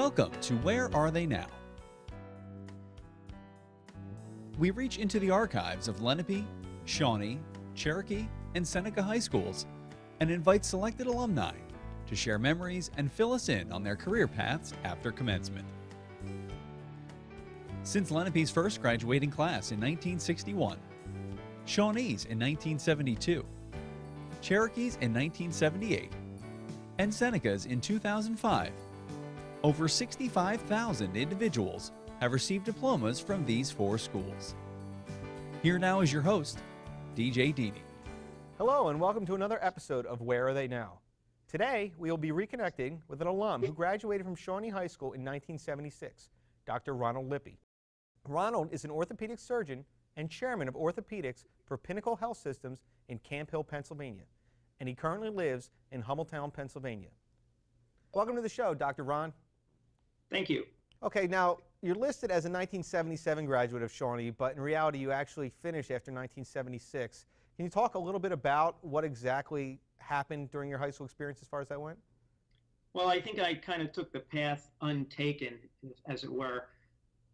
Welcome to Where Are They Now? We reach into the archives of Lenape, Shawnee, Cherokee, and Seneca high schools and invite selected alumni to share memories and fill us in on their career paths after commencement. Since Lenape's first graduating class in 1961, Shawnee's in 1972, Cherokee's in 1978, and Seneca's in 2005, over 65,000 individuals have received diplomas from these four schools. Here now is your host, DJ Dini. Hello and welcome to another episode of Where Are They Now? Today we will be reconnecting with an alum who graduated from Shawnee High School in 1976, Dr. Ronald Lippe. Ronald is an orthopedic surgeon and chairman of orthopedics for Pinnacle Health Systems in Camp Hill, Pennsylvania, and he currently lives in Hummeltown, Pennsylvania. Welcome to the show, Dr. Ron. Thank you. Okay, now you're listed as a 1977 graduate of Shawnee, but in reality you actually finished after 1976. Can you talk a little bit about what exactly happened during your high school experience as far as that went? Well, I think I kind of took the path untaken, as it were.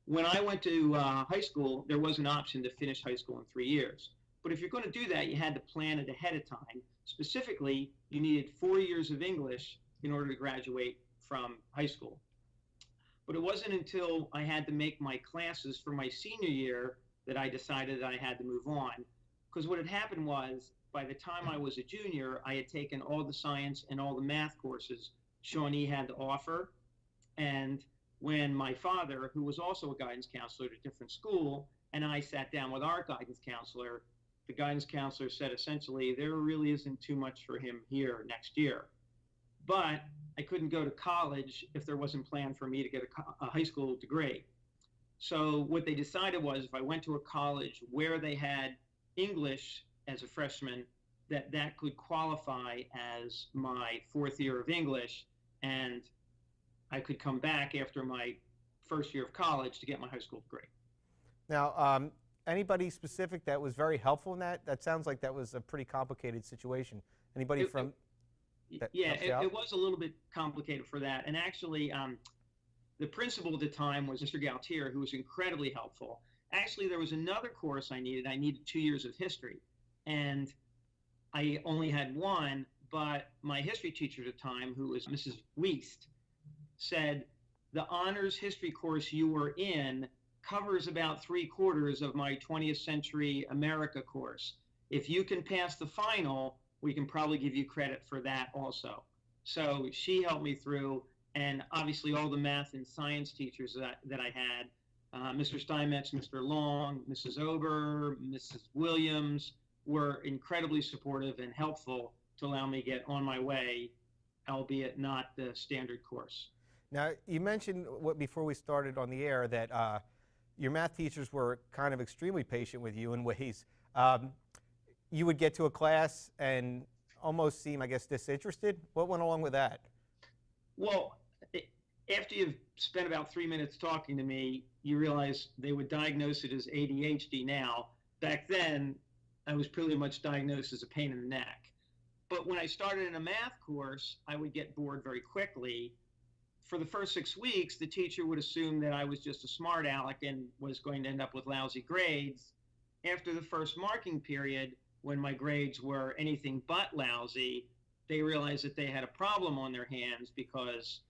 When I went to high school, there was an option to finish high school in 3 years. But if you're going to do that, you had to plan it ahead of time. Specifically, you needed 4 years of English in order to graduate from high school. But it wasn't until I had to make my classes for my senior year that I decided I had to move on. Because what had happened was, by the time I was a junior, I had taken all the science and all the math courses Shawnee had to offer. And when my father, who was also a guidance counselor at a different school, and I sat down with our guidance counselor, the guidance counselor said essentially, there really isn't too much for him here next year. But I couldn't go to college if there wasn't planned for me to get a high school degree. So what they decided was if I went to a college where they had English as a freshman, that could qualify as my fourth year of English, and I could come back after my first year of college to get my high school degree. Now, anybody specific that was very helpful in that? That sounds like that was a pretty complicated situation. Anybody from... Yeah, it was a little bit complicated for that. And actually, the principal at the time was Mr. Gautier, who was incredibly helpful. Actually, there was another course I needed. I needed 2 years of history. And I only had one, but my history teacher at the time, who was Mrs. Wiest, said, the honors history course you were in covers about 3/4 of my 20th century America course. If you can pass the final, we can probably give you credit for that also. So she helped me through, and obviously all the math and science teachers that I had, Mr. Steinmetz, Mr. Long, Mrs. Ober, Mrs. Williams, were incredibly supportive and helpful to allow me to get on my way, albeit not the standard course. Now, you mentioned before we started on the air that your math teachers were kind of extremely patient with you in ways. You would get to a class and almost seem, I guess, disinterested. What went along with that? Well, after you've spent about 3 minutes talking to me, you realize they would diagnose it as ADHD now. Back then, I was pretty much diagnosed as a pain in the neck. But when I started in a math course, I would get bored very quickly. For the first 6 weeks, the teacher would assume that I was just a smart aleck and was going to end up with lousy grades. After the first marking period, when my grades were anything but lousy, they realized that they had a problem on their hands because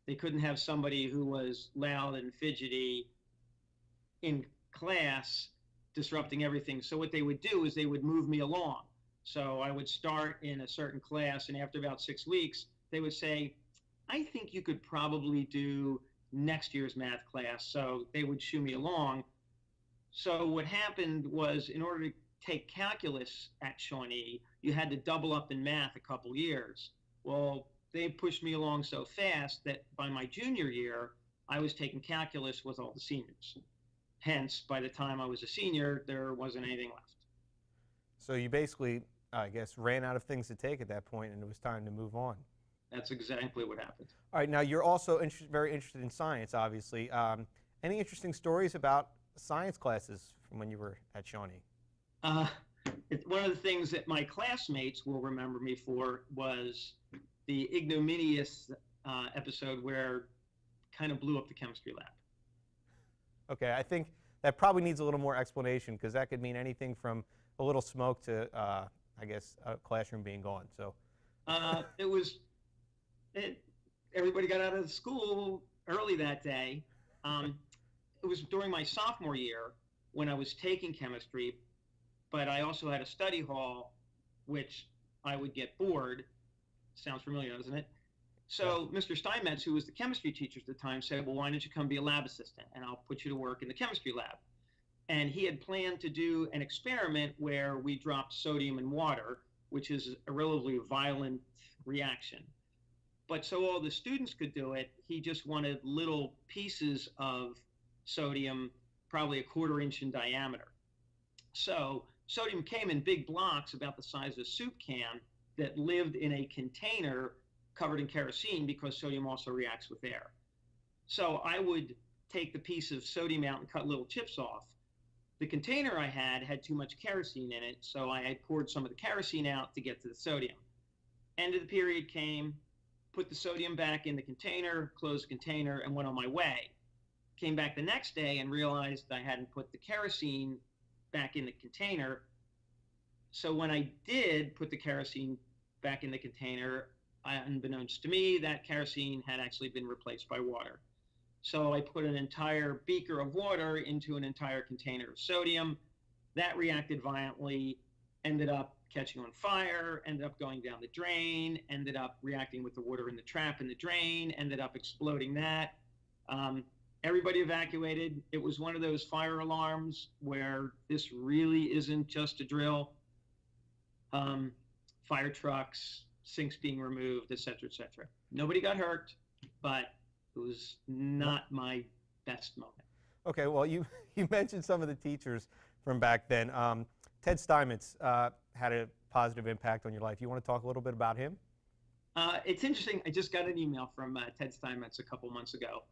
they couldn't have somebody who was loud and fidgety in class disrupting everything. So what they would do is they would move me along. So I would start in a certain class, and after about 6 weeks, they would say, I think you could probably do next year's math class. So they would shoo me along. So what happened was, in order to take calculus at Shawnee, you had to double up in math a couple years. Well, they pushed me along so fast that by my junior year, I was taking calculus with all the seniors. Hence, by the time I was a senior, there wasn't anything left. So you basically, I guess, ran out of things to take at that point, and it was time to move on. That's exactly what happened. All right, now you're also very interested in science, obviously. Any interesting stories about science classes from when you were at Shawnee? One of the things that my classmates will remember me for was the ignominious episode where kind of blew up the chemistry lab. Okay, I think that probably needs a little more explanation, because that could mean anything from a little smoke to, I guess, a classroom being gone. So Everybody got out of school early that day. It was during my sophomore year when I was taking chemistry, but I also had a study hall, which I would get bored. Sounds familiar, doesn't it? So Mr. Steinmetz, who was the chemistry teacher at the time, said, well, why don't you come be a lab assistant, and I'll put you to work in the chemistry lab. And he had planned to do an experiment where we dropped sodium in water, which is a relatively violent reaction. But so all the students could do it, he just wanted little pieces of sodium, probably a 1/4 inch in diameter. So sodium came in big blocks about the size of a soup can that lived in a container covered in kerosene, because sodium also reacts with air. So I would take the piece of sodium out and cut little chips off. The container I had too much kerosene in it, so I had poured some of the kerosene out to get to the sodium. End of the period came, put the sodium back in the container, closed the container, and went on my way. Came back the next day and realized I hadn't put the kerosene back in the container. So when I did put the kerosene back in the container, unbeknownst to me, that kerosene had actually been replaced by water. So I put an entire beaker of water into an entire container of sodium. That reacted violently, ended up catching on fire, ended up going down the drain, ended up reacting with the water in the trap in the drain, ended up exploding that. Everybody evacuated. It was one of those fire alarms where this really isn't just a drill. Fire trucks, sinks being removed, et cetera, et cetera. Nobody got hurt, but it was not my best moment. okay, well, you mentioned some of the teachers from back then. Ted Steinmetz had a positive impact on your life. You want to talk a little bit about him? It's interesting. I just got an email from Ted Steinmetz a couple months ago.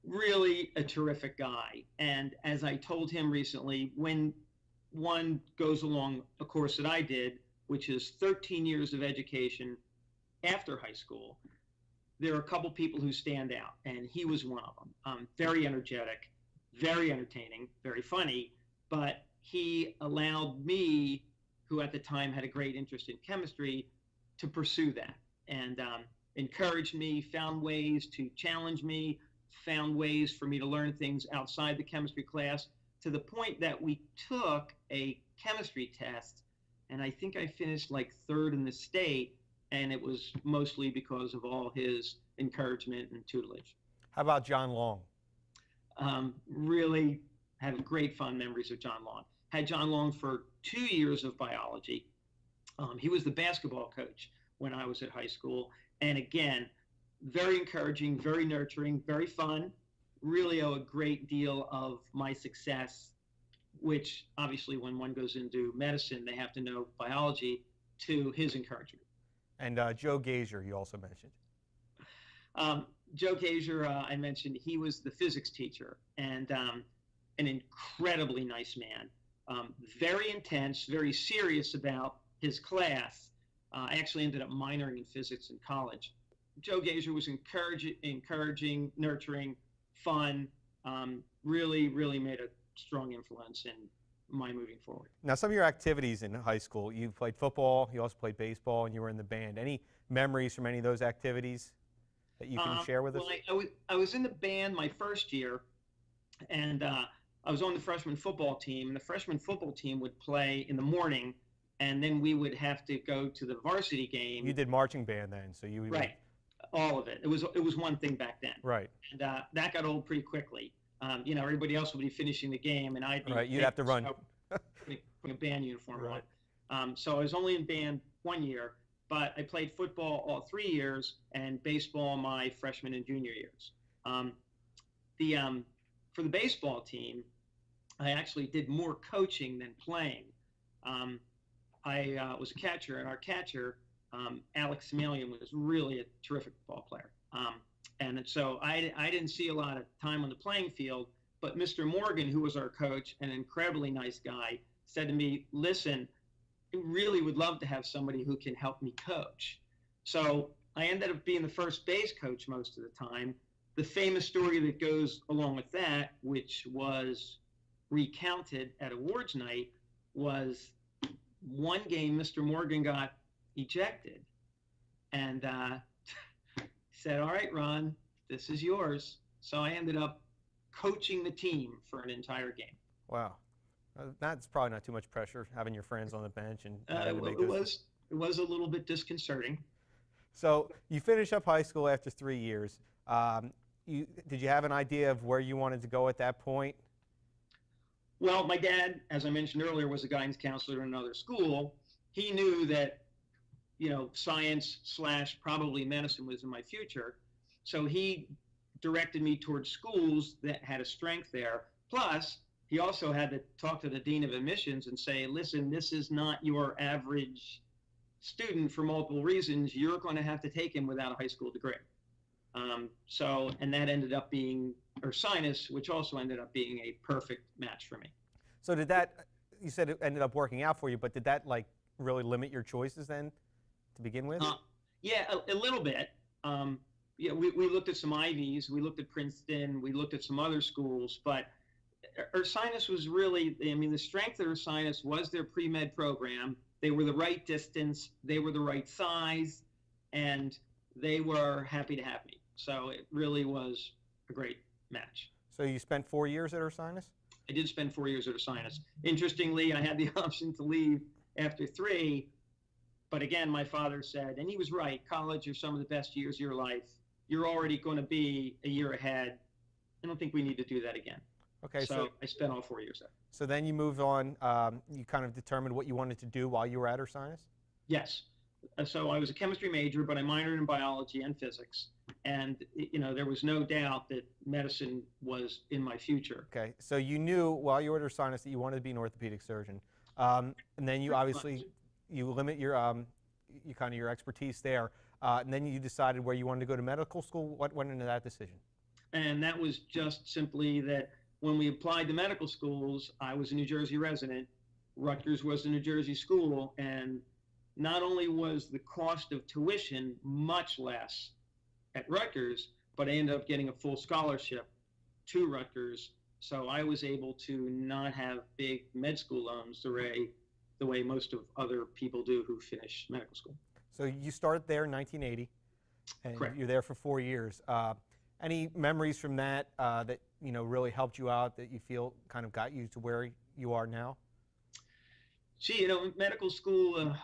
Really a terrific guy. And as I told him recently, when one goes along a course that I did, which is 13 years of education after high school, there are a couple people who stand out, and he was one of them. Very energetic, very entertaining, very funny, but he allowed me, who at the time had a great interest in chemistry, to pursue that, and encouraged me, found ways to challenge me, found ways for me to learn things outside the chemistry class, to the point that we took a chemistry test, and I think I finished like 3rd in the state, and it was mostly because of all his encouragement and tutelage. How about John Long? Really have great fond memories of John Long. Had John Long for 2 years of biology. He was the basketball coach when I was at high school. And again, very encouraging, very nurturing, very fun. Really owe a great deal of my success, which obviously when one goes into medicine, they have to know biology, to his encouragement. And Joe Gazier, you also mentioned. Joe Gazier, I mentioned, he was the physics teacher, and an incredibly nice man. Very intense, very serious about his class. I actually ended up minoring in physics in college. Joe Gazier was encouraging, nurturing, fun, really, really made a strong influence in my moving forward. Now, some of your activities in high school, you played football, you also played baseball, and you were in the band. Any memories from any of those activities that you can share with us? Well, I was in the band my first year, and I was on the freshman football team. And the freshman football team would play in the morning, and then we would have to go to the varsity game. You did marching band then, so you right, all of it. It was one thing back then. Right. And that got old pretty quickly. Everybody else would be finishing the game, and I'd be you'd have to run. Putting a band uniform on. So I was only in band 1 year, but I played football all 3 years and baseball my freshman and junior years. For the baseball team, I actually did more coaching than playing. I was a catcher, and our catcher, Alex Semelian, was really a terrific football player. And so I didn't see a lot of time on the playing field, but Mr. Morgan, who was our coach, an incredibly nice guy, said to me, listen, I really would love to have somebody who can help me coach. So I ended up being the first base coach most of the time, the famous story that goes along with that, which was recounted at awards night, was one game Mr. Morgan got ejected and said, "All right, Ron, this is yours." So I ended up coaching the team for an entire game. Wow. That's probably not too much pressure, having your friends on the bench and having to make It was a little bit disconcerting. So you finish up high school after 3 years. Did you have an idea of where you wanted to go at that point? Well, my dad, as I mentioned earlier, was a guidance counselor in another school. He knew that, science / probably medicine was in my future. So he directed me towards schools that had a strength there. Plus, he also had to talk to the dean of admissions and say, listen, this is not your average student for multiple reasons. You're going to have to take him without a high school degree. And that ended up being sinus, which also ended up being a perfect match for me. So you said it ended up working out for you, but did that really limit your choices then to begin with? Yeah, a little bit. We looked at some Ivies, we looked at Princeton, we looked at some other schools, but Ursinus was really, the strength of Ursinus was their pre-med program. They were the right distance, they were the right size, and they were happy to have me. So it really was a great match. So you spent 4 years at Ursinus? I did spend 4 years at Ursinus. Interestingly, I had the option to leave after 3, but again, my father said, and he was right, college are some of the best years of your life. You're already going to be a year ahead. I don't think we need to do that again. Okay, so I spent all 4 years there. So then you moved on. You kind of determined what you wanted to do while you were at Ursinus? Yes. So I was a chemistry major, but I minored in biology and physics. And, there was no doubt that medicine was in my future. Okay. So you knew while you were at Ursinus that you wanted to be an orthopedic surgeon. And then you obviously, you limit your your expertise there. And then you decided where you wanted to go to medical school. What went into that decision? And that was just simply that when we applied to medical schools, I was a New Jersey resident. Rutgers was a New Jersey school. And not only was the cost of tuition much less at Rutgers, but I ended up getting a full scholarship to Rutgers. So I was able to not have big med school loans the way most of other people do who finish medical school. So you started there in 1980, and Correct. You're there for 4 years. Any memories from that that really helped you out, that you feel kind of got you to where you are now? Gee, medical school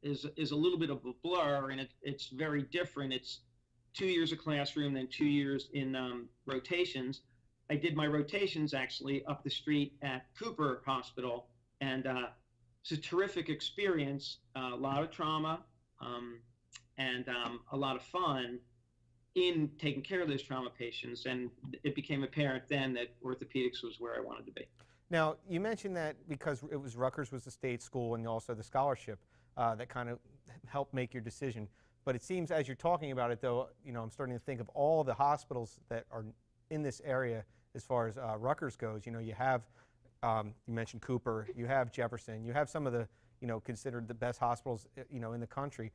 is a little bit of a blur, and it's very different. It's 2 years of classroom, then 2 years in rotations. I did my rotations actually up the street at Cooper Hospital, and it's a terrific experience. A lot of trauma and a lot of fun in taking care of those trauma patients, and it became apparent then that orthopedics was where I wanted to be. Now, you mentioned that because it was Rutgers was the state school and also the scholarship that kind of helped make your decision. But it seems as you're talking about it, though, I'm starting to think of all the hospitals that are in this area as far as Rutgers goes. You have, you mentioned Cooper, you have Jefferson, you have some of the, considered the best hospitals, in the country.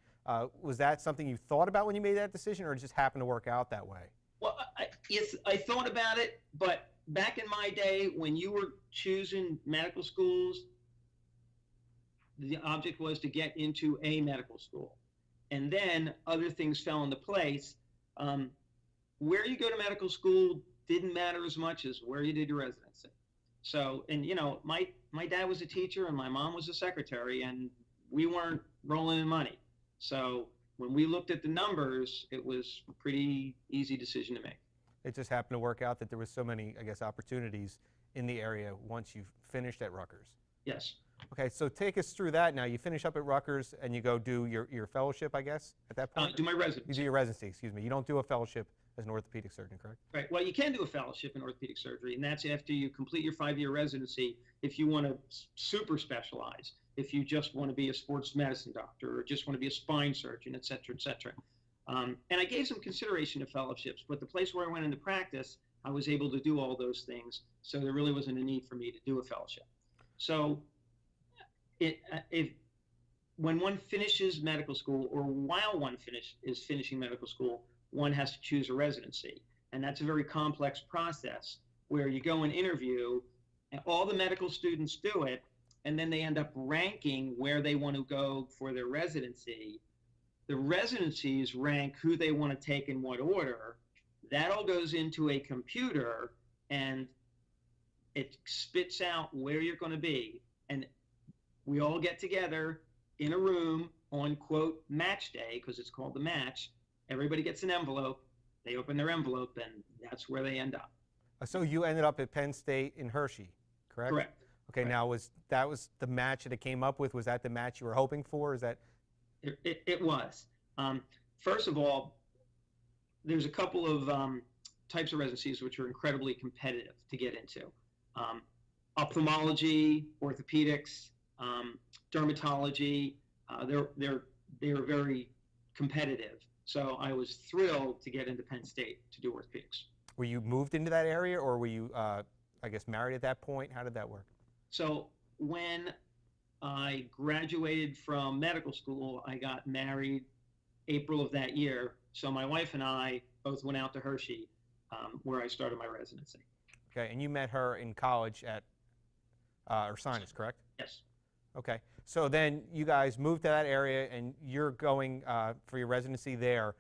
Was that something you thought about when you made that decision, or it just happened to work out that way? Well, yes, I thought about it, but back in my day, when you were choosing medical schools, the object was to get into a medical school. And then other things fell into place. Where you go to medical school didn't matter as much as where you did your residency. So, and my dad was a teacher and my mom was a secretary, and we weren't rolling in money. So when we looked at the numbers, it was a pretty easy decision to make. It just happened to work out that there was so many, I guess, opportunities in the area once you finished at Rutgers. Yes. Okay, so take us through that now. You finish up at Rutgers and you go do your fellowship, I guess, at that point? Do my residency. You do your residency, excuse me. You don't do a fellowship as an orthopedic surgeon, correct? Right. Well, you can do a fellowship in orthopedic surgery, and that's after you complete your 5-year residency if you want to super specialize, if you just want to be a sports medicine doctor or just want to be a spine surgeon, et cetera, et cetera. And I gave some consideration to fellowships, but the place where I went into practice, I was able to do all those things, so there really wasn't a need for me to do a fellowship. So when one finishes medical school, or while one is finishing medical school, one has to choose a residency. And that's a very complex process where you go and interview, and all the medical students do it, and then they end up ranking where they want to go for their residency. The residencies rank who they want to take in what order. That all goes into a computer, and it spits out where you're going to be. And we all get together in a room on, quote, match day, because it's called the match. Everybody gets an envelope. They open their envelope, and that's where they end up. So you ended up at Penn State in Hershey, correct? Correct. Okay, Correct. now that was the match that it came up with? Was that the match you were hoping for? Is that? It was. First of all, there's a couple of types of residencies which are incredibly competitive to get into. Ophthalmology, orthopedics, dermatology, they're very competitive. So I was thrilled to get into Penn State to do orthopedics. Were you moved into that area, or were you, I guess, married at that point? How did that work? So when I graduated from medical school, I got married April of that year. So my wife and I both went out to Hershey, where I started my residency. Okay, and you met her in college at Ursinus, correct? Yes. Okay, so then you guys moved to that area, and you're going for your residency there.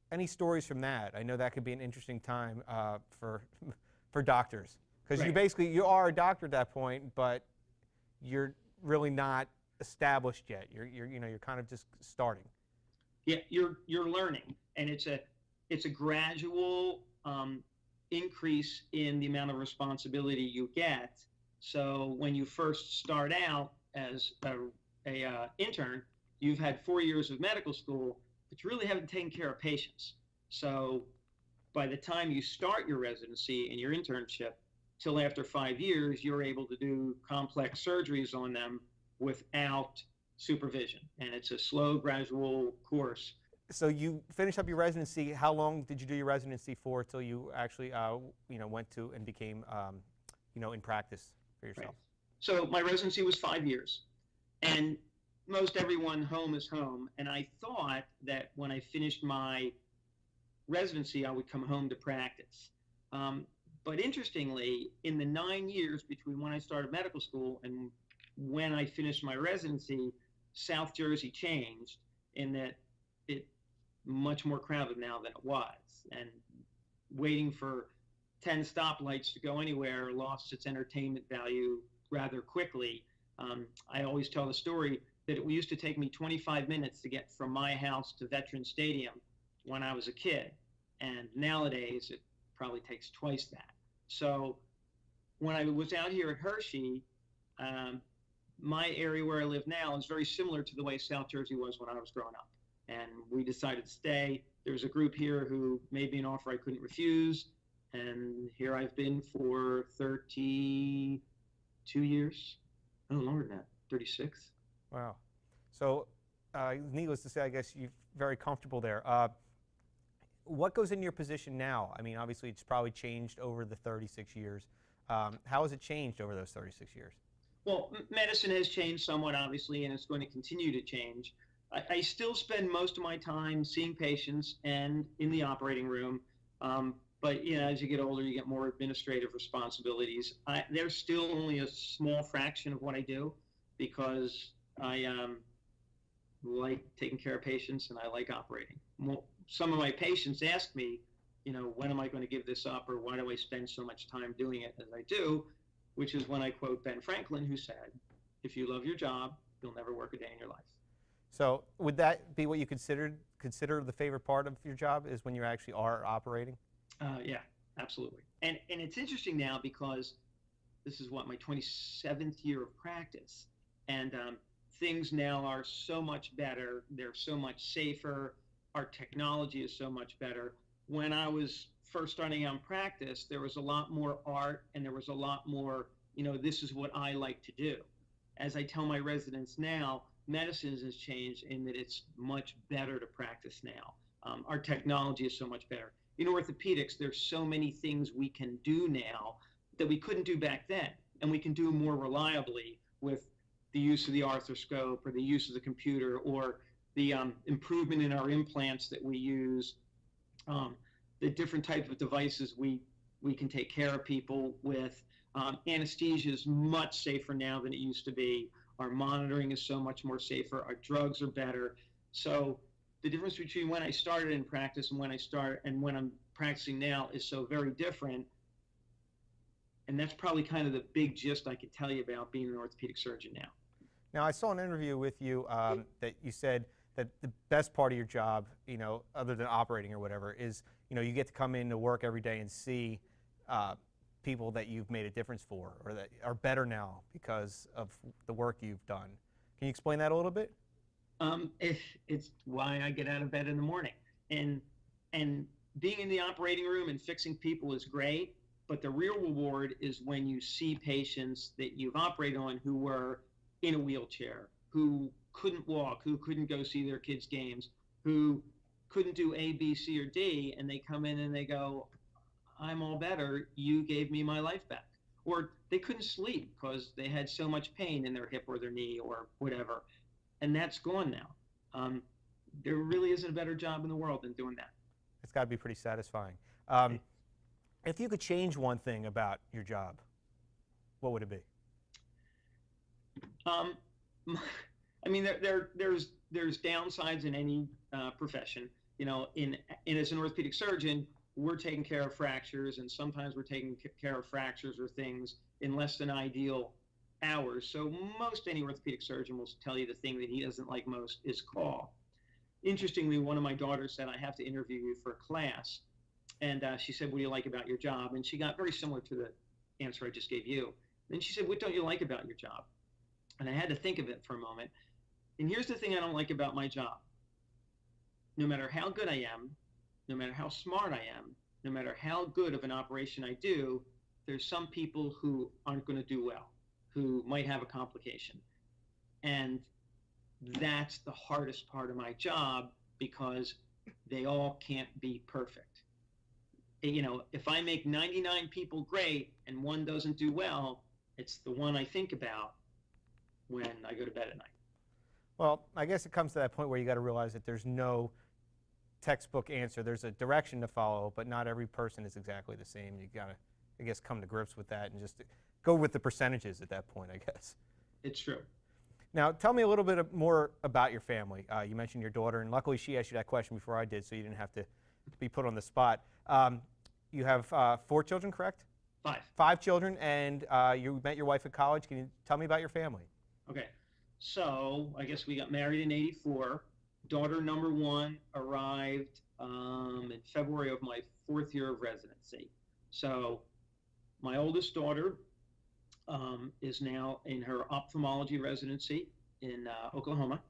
Any stories from that? I know that could be an interesting time for doctors, because Right. you are a doctor at that point, but you're really not established yet. You're kind of just starting. Yeah, you're learning, and it's a gradual increase in the amount of responsibility you get. So when you first start out as a intern, you've had 4 years of medical school, but you really haven't taken care of patients. So by the time you start your residency and your internship, till after 5 years, you're able to do complex surgeries on them without supervision. And it's a slow, gradual course. So you finished up your residency. How long did you do your residency for till you actually, went to and became, in practice for yourself? Right. So my residency was 5 years, and most everyone home is home. And I thought that when I finished my residency, I would come home to practice. But interestingly, in the 9 years between when I started medical school and when I finished my residency, South Jersey changed in that it's much more crowded now than it was. And waiting for 10 stoplights to go anywhere lost its entertainment value rather quickly. I always tell the story that it used to take me 25 minutes to get from my house to Veterans Stadium when I was a kid. And nowadays, it probably takes twice that. So when I was out here at Hershey, my area where I live now is very similar to the way South Jersey was when I was growing up. And we decided to stay. There was a group here who made me an offer I couldn't refuse. And here I've been for 32 years. No, longer than that, 36. Wow. So needless to say, I guess you're very comfortable there. What goes in your position now? I mean, obviously, it's probably changed over the 36 years. How has it changed over those 36 years? Well, medicine has changed somewhat, obviously, and it's going to continue to change. I still spend most of my time seeing patients and in the operating room. But as you get older, you get more administrative responsibilities. There's still only a small fraction of what I do because I like taking care of patients and I like operating. Some of my patients ask me, when am I going to give this up, or why do I spend so much time doing it as I do? Which is when I quote Ben Franklin, who said, "If you love your job, you'll never work a day in your life." So would that be what you consider the favorite part of your job, is when you actually are operating? Yeah, absolutely. And it's interesting now because this is my 27th year of practice, and things now are so much better. They're so much safer. Our technology is so much better. When I was first starting out in practice, there was a lot more art, and there was a lot more, this is what I like to do. As I tell my residents now, medicine has changed in that it's much better to practice now. Our technology is so much better. In orthopedics, there's so many things we can do now that we couldn't do back then, and we can do more reliably with the use of the arthroscope or the use of the computer or the improvement in our implants that we use. the different type of devices we can take care of people with. Anesthesia is much safer now than it used to be. Our monitoring is so much more safer. Our drugs are better. So the difference between when I started in practice and when I'm practicing now is so very different. And that's probably kind of the big gist I could tell you about being an orthopedic surgeon now. Now, I saw an interview with you that you said that the best part of your job, you know, other than operating or whatever, is, you know, you get to come into work every day and see people that you've made a difference for, or that are better now because of the work you've done. Can you explain that a little bit? It's why I get out of bed in the morning. And being in the operating room and fixing people is great, but the real reward is when you see patients that you've operated on who were in a wheelchair, who couldn't walk, who couldn't go see their kids' games, who couldn't do A, B, C, or D, and they come in and they go, I'm all better, you gave me my life back. Or they couldn't sleep because they had so much pain in their hip or their knee or whatever, and that's gone now. There really isn't a better job in the world than doing that. It's got to be pretty satisfying. If you could change one thing about your job, what would it be? I mean, there's downsides in any profession. You know, as an orthopedic surgeon, we're taking care of fractures, and sometimes we're taking care of fractures or things in less than ideal hours. So most any orthopedic surgeon will tell you the thing that he doesn't like most is call. Interestingly, one of my daughters said, I have to interview you for a class. And she said, what do you like about your job? And she got very similar to the answer I just gave you. Then she said, what don't you like about your job? And I had to think of it for a moment. And here's the thing I don't like about my job. No matter how good I am, no matter how smart I am, no matter how good of an operation I do, there's some people who aren't going to do well, who might have a complication. And that's the hardest part of my job, because they all can't be perfect. You know, if I make 99 people great and one doesn't do well, it's the one I think about when I go to bed at night. Well, I guess it comes to that point where you got to realize that there's no textbook answer. There's a direction to follow, but not every person is exactly the same. You got to, I guess, come to grips with that and just go with the percentages at that point, I guess. It's true. Now, tell me a little bit more about your family. You mentioned your daughter, and luckily she asked you that question before I did, so you didn't have to be put on the spot. You have 4 children, correct? 5. 5 children, and you met your wife at college. Can you tell me about your family? Okay. So I guess we got married in '84. Daughter number 1 arrived in February of my 4th year of residency. So my oldest daughter is now in her ophthalmology residency in Oklahoma.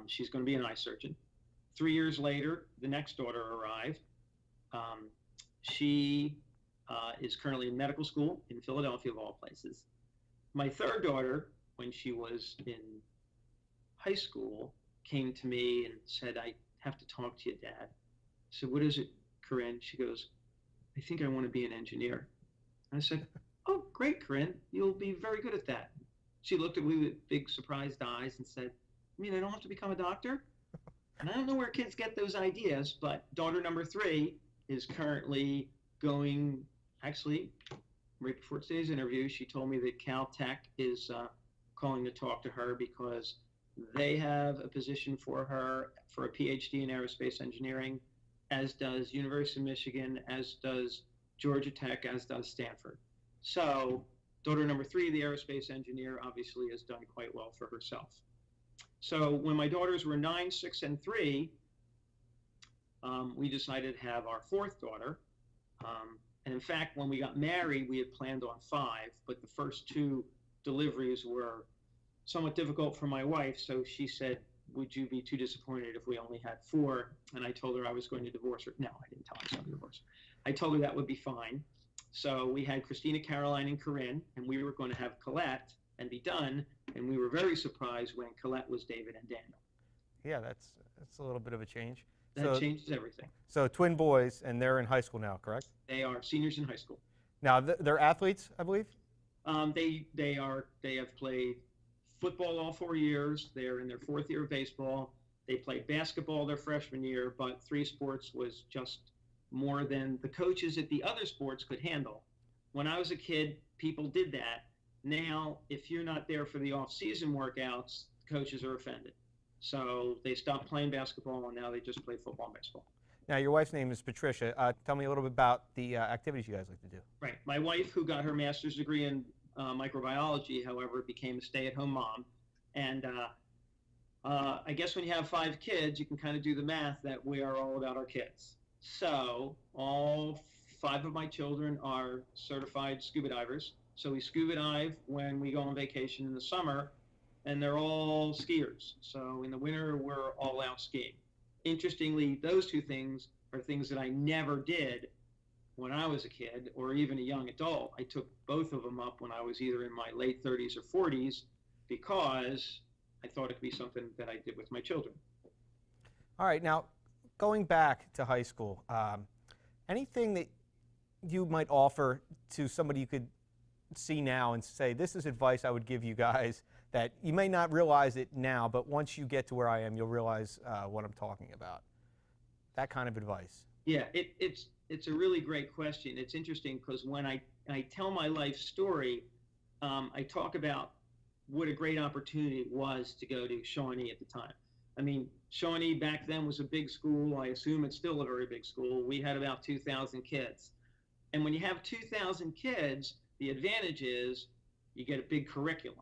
She's going to be an eye surgeon. 3 years later, the next daughter arrived. She is currently in medical school in Philadelphia, of all places. My 3rd daughter, when she was in high school, came to me and said, I have to talk to you, Dad. I said, what is it, Corinne? She goes, I think I want to be an engineer. I said, oh, great, Corinne. You'll be very good at that. She looked at me with big surprised eyes and said, I mean, I don't have to become a doctor? And I don't know where kids get those ideas, but daughter number 3 is currently going, actually, right before today's interview, she told me that Caltech is calling to talk to her because they have a position for her for a PhD in aerospace engineering, as does University of Michigan, as does Georgia Tech, as does Stanford. So daughter number 3, the aerospace engineer, obviously has done quite well for herself. So when my daughters were 9, 6, and 3, we decided to have our 4th daughter. And in fact, when we got married, we had planned on 5, but the first 2 deliveries were somewhat difficult for my wife. So she said, would you be too disappointed if we only had 4? And I told her I was going to divorce her. No, I didn't tell her I was going to divorce her. I told her that would be fine. So we had Christina, Caroline, and Corinne, and we were going to have Colette and be done. And we were very surprised when Colette was David and Daniel. Yeah, that's a little bit of a change. That changes everything. So twin boys, and they're in high school now, correct? They are seniors in high school. Now, they're athletes, I believe? They have played football all 4 years. They're in their 4th year of baseball. They played basketball their freshman year, but 3 sports was just more than the coaches at the other sports could handle. When I was a kid, people did that. Now, if you're not there for the off-season workouts, coaches are offended. So they stopped playing basketball, and now they just play football and baseball. Now, your wife's name is Patricia. Tell me a little bit about the activities you guys like to do. Right. My wife, who got her master's degree in microbiology, however, became a stay-at-home mom. And I guess when you have 5 kids, you can kind of do the math that we are all about our kids. So all 5 of my children are certified scuba divers. So we scuba dive when we go on vacation in the summer, and they're all skiers. So in the winter, we're all out skiing. Interestingly, those 2 things are things that I never did when I was a kid or even a young adult. I took both of them up when I was either in my late 30s or 40s because I thought it could be something that I did with my children. All right, now going back to high school, anything that you might offer to somebody you could see now and say, this is advice I would give you guys that you may not realize it now, but once you get to where I am, you'll realize what I'm talking about. That kind of advice. Yeah, it's a really great question. It's interesting because when I tell my life story, I talk about what a great opportunity it was to go to Shawnee at the time. I mean, Shawnee back then was a big school. I assume it's still a very big school. We had about 2,000 kids. And when you have 2,000 kids, the advantage is you get a big curriculum.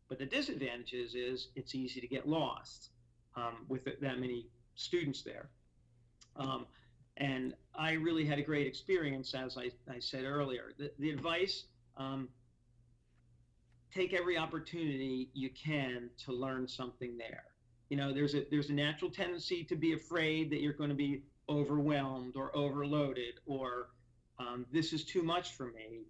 But the disadvantage is it's easy to get lost with that many students there. And I really had a great experience, as I said earlier. The advice, take every opportunity you can to learn something there. You know, there's a natural tendency to be afraid that you're going to be overwhelmed or overloaded or this is too much for me.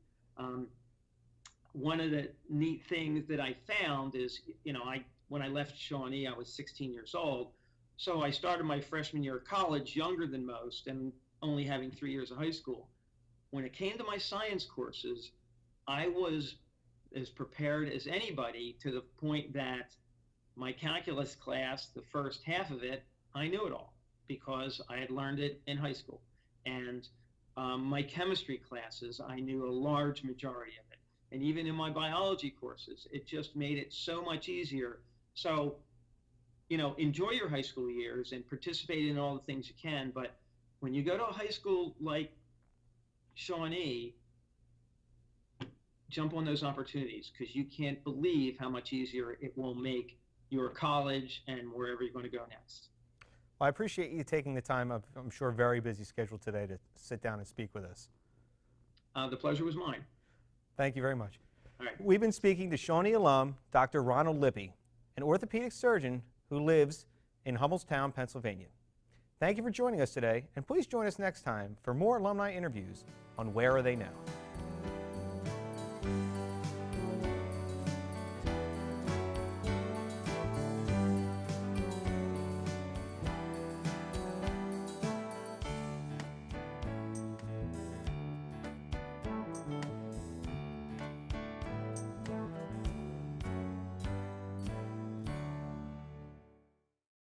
One of the neat things that I found is, you know, when I left Shawnee, I was 16 years old. So I started my freshman year of college younger than most and only having 3 years of high school. When it came to my science courses, I was as prepared as anybody to the point that my calculus class, the first half of it, I knew it all because I had learned it in high school. And my chemistry classes, I knew a large majority of it. And even in my biology courses, it just made it so much easier. So, you know, enjoy your high school years and participate in all the things you can. But when you go to a high school like Shawnee, jump on those opportunities because you can't believe how much easier it will make your college and wherever you're going to go next. Well, I appreciate you taking the time, I'm sure a very busy schedule today, to sit down and speak with us. The pleasure was mine. Thank you very much. All right. We've been speaking to Shawnee alum, Dr. Ronald Lippe, an orthopedic surgeon who lives in Hummelstown, Pennsylvania. Thank you for joining us today, and please join us next time for more alumni interviews on Where Are They Now?